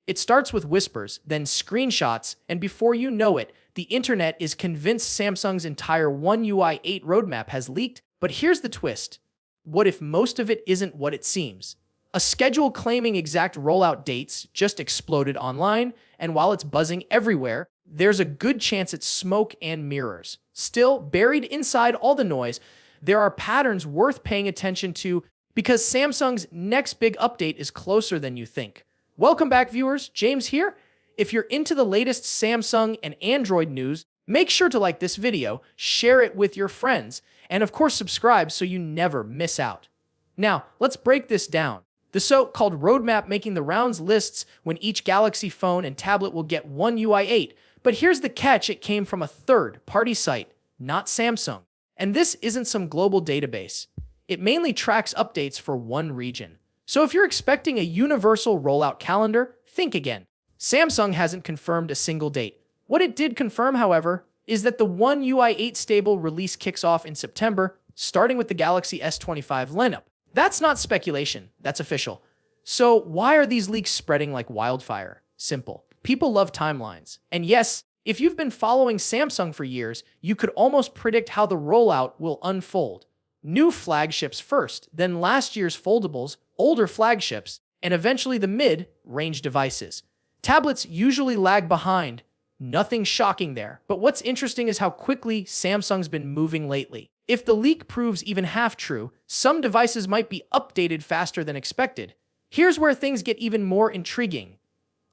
It starts with whispers, then screenshots, and before you know it, the internet is convinced Samsung's entire One UI 8 roadmap has leaked. But here's the twist. What if most of it isn't what it seems? A schedule claiming exact rollout dates just exploded online, and while it's buzzing everywhere, there's a good chance it's smoke and mirrors. Still, buried inside all the noise, there are patterns worth paying attention to because Samsung's next big update is closer than you think. Welcome back, viewers. James here. If you're into the latest Samsung and Android news, make sure to like this video, share it with your friends, and of course subscribe so you never miss out. Now, let's break this down. The so-called roadmap making the rounds lists when each Galaxy phone and tablet will get One UI 8, but here's the catch: it came from a third-party site, not Samsung. And this isn't some global database. It mainly tracks updates for one region. So if you're expecting a universal rollout calendar, think again. Samsung hasn't confirmed a single date. What it did confirm, however, is that the One UI 8 stable release kicks off in September, starting with the Galaxy S25 lineup. That's not speculation, that's official. So why are these leaks spreading like wildfire? Simple. People love timelines. And yes, if you've been following Samsung for years, you could almost predict how the rollout will unfold. New flagships first, then last year's foldables, older flagships, and eventually the mid-range devices. Tablets usually lag behind. Nothing shocking there. But what's interesting is how quickly Samsung's been moving lately. If the leak proves even half true, some devices might be updated faster than expected. Here's where things get even more intriguing.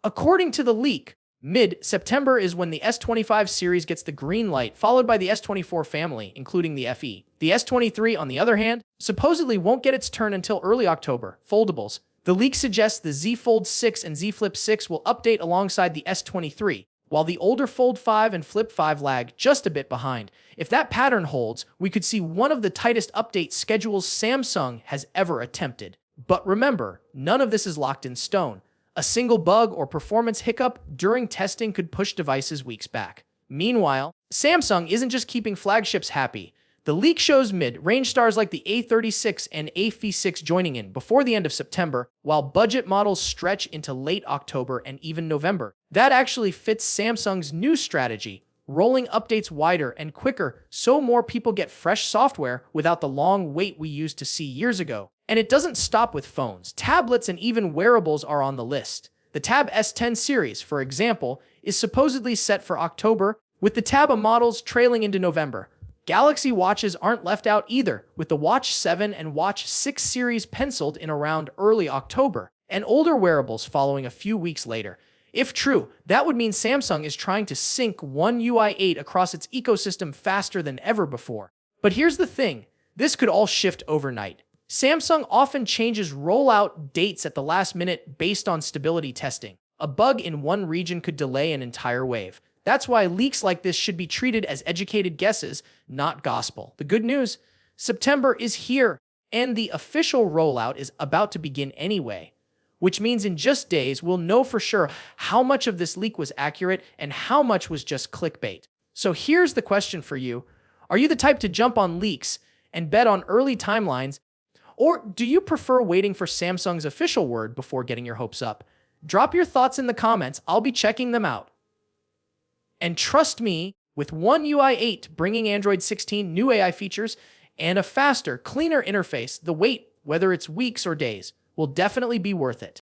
According to the leak, mid-September is when the S25 series gets the green light, followed by the S24 family, including the FE. The S23, on the other hand, supposedly won't get its turn until early October. Foldables. The leak suggests the Z Fold 6 and Z Flip 6 will update alongside the S23, while the older Fold 5 and Flip 5 lag just a bit behind. If that pattern holds, we could see one of the tightest update schedules Samsung has ever attempted. But remember, none of this is locked in stone. A single bug or performance hiccup during testing could push devices weeks back. Meanwhile, Samsung isn't just keeping flagships happy. The leak shows mid-range stars like the A36 and A36 joining in before the end of September, while budget models stretch into late October and even November. That actually fits Samsung's new strategy, rolling updates wider and quicker so more people get fresh software without the long wait we used to see years ago. And it doesn't stop with phones. Tablets and even wearables are on the list. The Tab S10 series, for example, is supposedly set for October, with the Tab models trailing into November. Galaxy Watches aren't left out either, with the Watch 7 and Watch 6 series penciled in around early October, and older wearables following a few weeks later. If true, that would mean Samsung is trying to sync One UI 8 across its ecosystem faster than ever before. But here's the thing, this could all shift overnight. Samsung often changes rollout dates at the last minute based on stability testing. A bug in one region could delay an entire wave. That's why leaks like this should be treated as educated guesses, not gospel. The good news, September is here, and the official rollout is about to begin anyway, which means in just days we'll know for sure how much of this leak was accurate and how much was just clickbait. So here's the question for you. Are you the type to jump on leaks and bet on early timelines, or do you prefer waiting for Samsung's official word before getting your hopes up? Drop your thoughts in the comments. I'll be checking them out. And trust me, with One UI 8 bringing Android 16 new AI features and a faster, cleaner interface, the wait, whether it's weeks or days, will definitely be worth it.